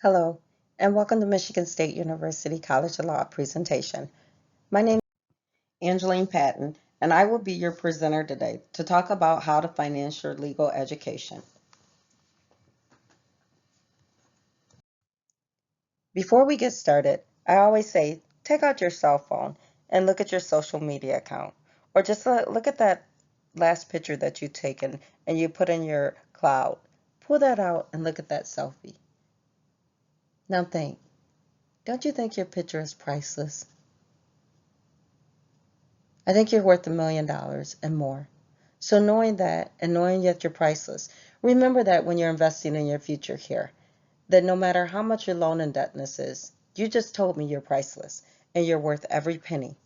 Hello, and welcome to Michigan State University College of Law presentation. My name is Angeline Patton, and I will be your presenter today to talk about how to finance your legal education. Before we get started, I always say take out your cell phone and look at your social media account, or just look at that last picture that you've taken and you put in your cloud. Pull that out and look at that selfie. Now think, don't you think your picture is priceless? I think you're worth $1 million and more. So knowing that and knowing that you're priceless, remember that when you're investing in your future here, that no matter how much your loan indebtedness is, you just told me you're priceless and you're worth every penny.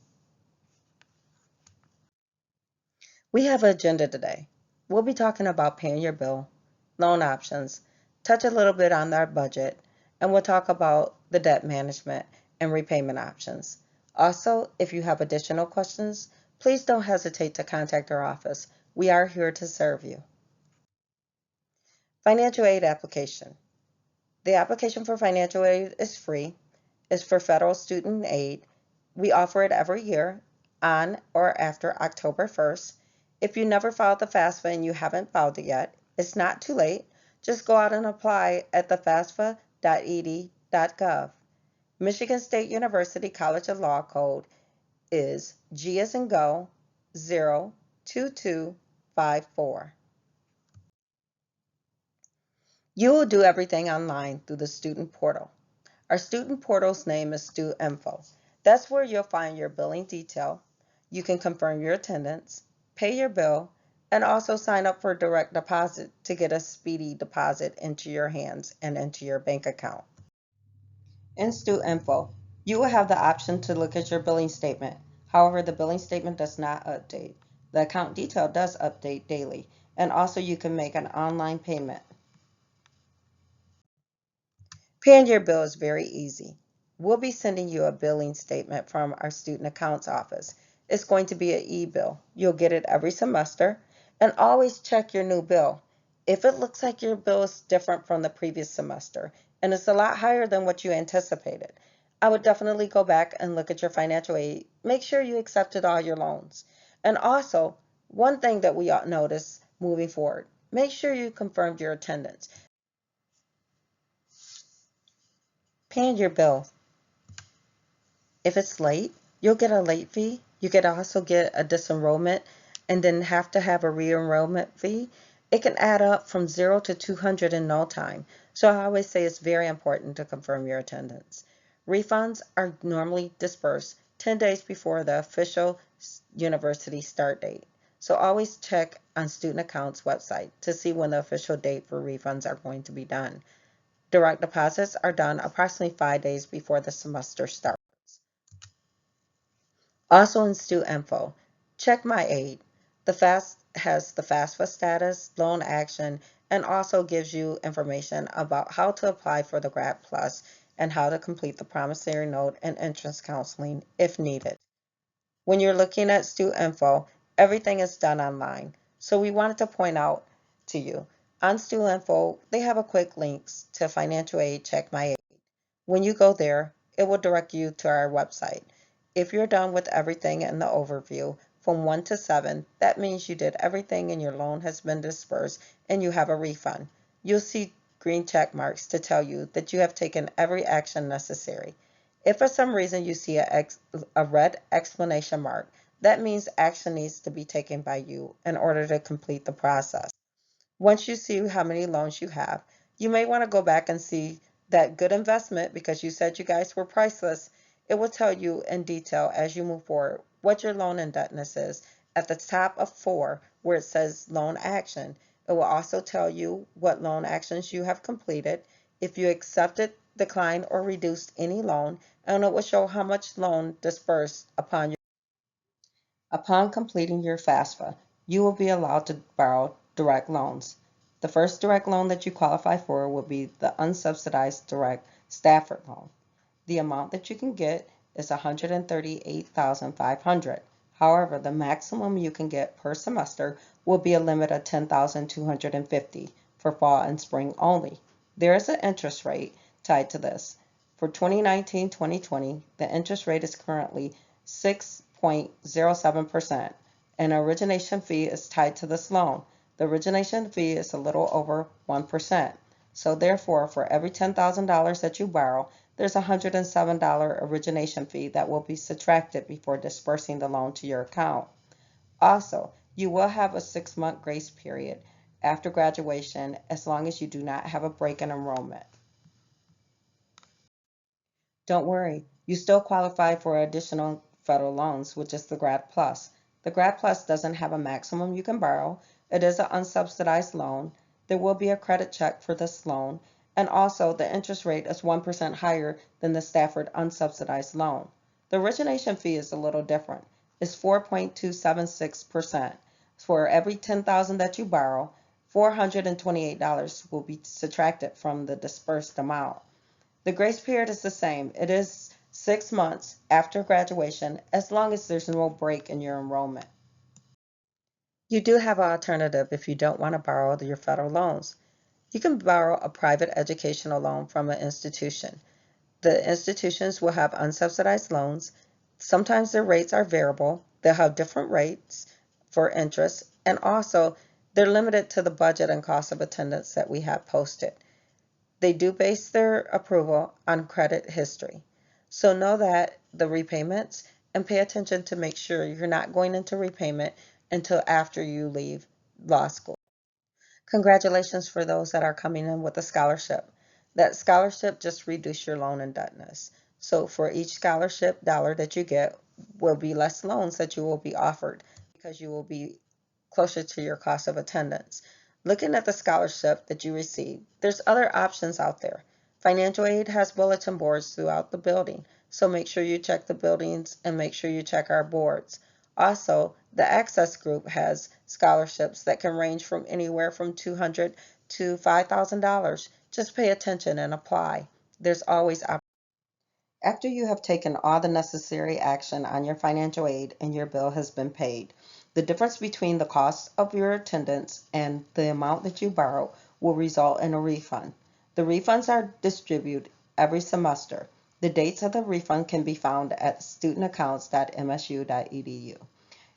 We have an agenda today. We'll be talking about paying your bill, loan options, touch a little bit on our budget, and we'll talk about the debt management and repayment options. Also, if you have additional questions, please don't hesitate to contact our office. We are here to serve you. Financial aid application. The application for financial aid is free. It's for federal student aid. We offer it every year on or after October 1st. If you never filed the FAFSA and you haven't filed it yet, it's not too late. Just go out and apply at the FAFSA.ed.gov. Michigan State University College of Law code is G as in go 02254. You will do everything online through the student portal. Our student portal's name is StuInfo. That's where you'll find your billing detail. You can confirm your attendance, pay your bill, and also sign up for direct deposit to get a speedy deposit into your hands and into your bank account. In StuInfo, you will have the option to look at your billing statement. However, the billing statement does not update. The account detail does update daily, and also you can make an online payment. Paying your bill is very easy. We'll be sending you a billing statement from our student accounts office. It's going to be an e-bill. You'll get it every semester, and always check your new bill. If it looks like your bill is different from the previous semester and it's a lot higher than what you anticipated, I would definitely go back and look at your financial aid. Make sure you accepted all your loans. And also, one thing that we ought to notice moving forward, make sure you confirmed your attendance. Paying your bill. If it's late, you'll get a late fee. You could also get a disenrollment and then have to have a re-enrollment fee. It can add up from 0 to 200 in no time. So I always say it's very important to confirm your attendance. Refunds are normally dispersed 10 days before the official university start date. So always check on student accounts website to see when the official date for refunds are going to be done. Direct deposits are done approximately 5 days before the semester starts. Also in StuInfo, check My Aid. The FAST has the FAFSA status, loan action, and also gives you information about how to apply for the Grad Plus and how to complete the promissory note and entrance counseling if needed. When you're looking at StuInfo, everything is done online. So we wanted to point out to you, on StuInfo, they have a quick links to financial aid, check My Aid. When you go there, it will direct you to our website. If you're done with everything in the overview from 1 to 7, that means you did everything and your loan has been dispersed and you have a refund. You'll see green check marks to tell you that you have taken every action necessary. If for some reason you see a red exclamation mark, that means action needs to be taken by you in order to complete the process. Once you see how many loans you have, you may want to go back and see that good investment because you said you guys were priceless. It will tell you in detail as you move forward what your loan indebtedness is. At the top of 4 where it says loan action, it will also tell you what loan actions you have completed, if you accepted, declined, or reduced any loan, and it will show how much loan dispersed upon completing your FAFSA. You will be allowed to borrow direct loans. The first direct loan that you qualify for will be the unsubsidized direct Stafford loan. The amount that you can get is $138,500. However, the maximum you can get per semester will be a limit of $10,250 for fall and spring only. There is an interest rate tied to this. For 2019-2020, the interest rate is currently 6.07%. An origination fee is tied to this loan. The origination fee is a little over 1%. So therefore, for every $10,000 that you borrow, there's a $107 origination fee that will be subtracted before dispersing the loan to your account. Also, you will have a 6-month grace period after graduation as long as you do not have a break in enrollment. Don't worry, you still qualify for additional federal loans, which is the Grad Plus. The Grad Plus doesn't have a maximum you can borrow. It is an unsubsidized loan. There will be a credit check for this loan, and also the interest rate is 1% higher than the Stafford unsubsidized loan. The origination fee is a little different. It's 4.276%. For every $10,000 that you borrow, $428 will be subtracted from the dispersed amount. The grace period is the same. It is 6 months after graduation as long as there's no break in your enrollment. You do have an alternative if you don't want to borrow your federal loans. You can borrow a private educational loan from an institution. The institutions will have unsubsidized loans. Sometimes their rates are variable. They'll have different rates for interest, and also they're limited to the budget and cost of attendance that we have posted. They do base their approval on credit history. So know that the repayments, and pay attention to make sure you're not going into repayment until after you leave law school. Congratulations for those that are coming in with a scholarship. That scholarship just reduces your loan indebtedness. So for each scholarship dollar that you get will be less loans that you will be offered because you will be closer to your cost of attendance. Looking at the scholarship that you receive, there's other options out there. Financial aid has bulletin boards throughout the building, so make sure you check the buildings and make sure you check our boards. Also, the Access Group has scholarships that can range from anywhere from $200 to $5,000. Just pay attention and apply. There's always opportunity. After you have taken all the necessary action on your financial aid and your bill has been paid, the difference between the cost of your attendance and the amount that you borrow will result in a refund. The refunds are distributed every semester. The dates of the refund can be found at studentaccounts.msu.edu.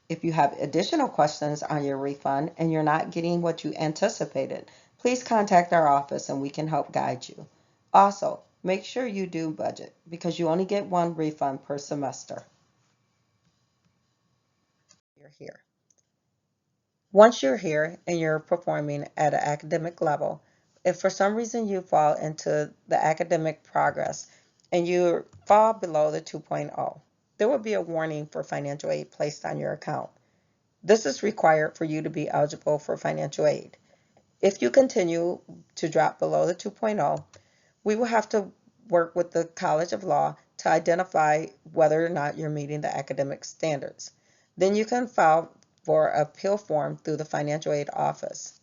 If you have additional questions on your refund and you're not getting what you anticipated, please contact our office and we can help guide you. Also, make sure you do budget because you only get one refund per semester. You're here. Once you're here and you're performing at an academic level, if for some reason you fall into the academic progress and you fall below the 2.0, there will be a warning for financial aid placed on your account. This is required for you to be eligible for financial aid. If you continue to drop below the 2.0, we will have to work with the College of Law to identify whether or not you're meeting the academic standards. Then you can file for an appeal form through the financial aid office.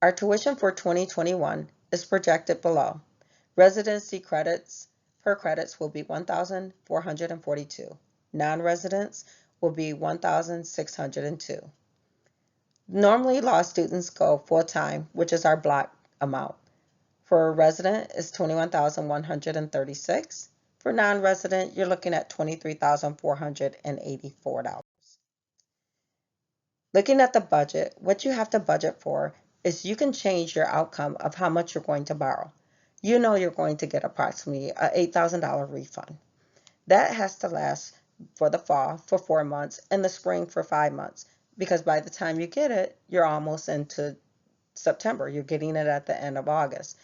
Our tuition for 2021 is projected below. Residency credits per credits will be 1,442. Non-residents will be 1,602. Normally, law students go full-time, which is our block amount. For a resident, it's $21,136. For non-resident, you're looking at $23,484. Looking at the budget, what you have to budget for is you can change your outcome of how much you're going to borrow. You know you're going to get approximately an $8,000 refund. That has to last for the fall for 4 months and the spring for 5 months because by the time you get it, you're almost into September. You're getting it at the end of August.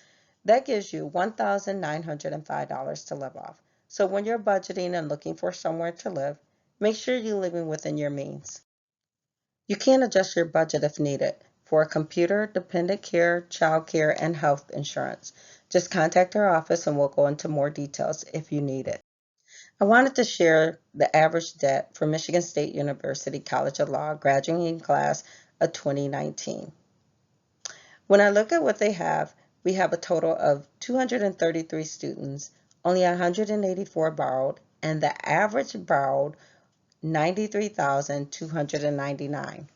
That gives you $1,905 to live off. So when you're budgeting and looking for somewhere to live, make sure you're living within your means. You can adjust your budget if needed for a computer, dependent care, child care, and health insurance. Just contact our office and we'll go into more details if you need it. I wanted to share the average debt for Michigan State University College of Law graduating class of 2019. When I look at what they have, we have a total of 233 students, only 184 borrowed, and the average borrowed 93,299.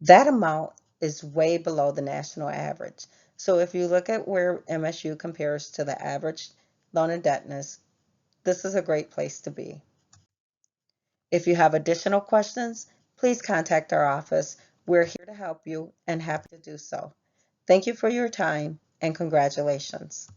That amount is way below the national average. So if you look at where MSU compares to the average loan indebtedness, this is a great place to be. If you have additional questions, please contact our office. We're here to help you and happy to do so. Thank you for your time and congratulations.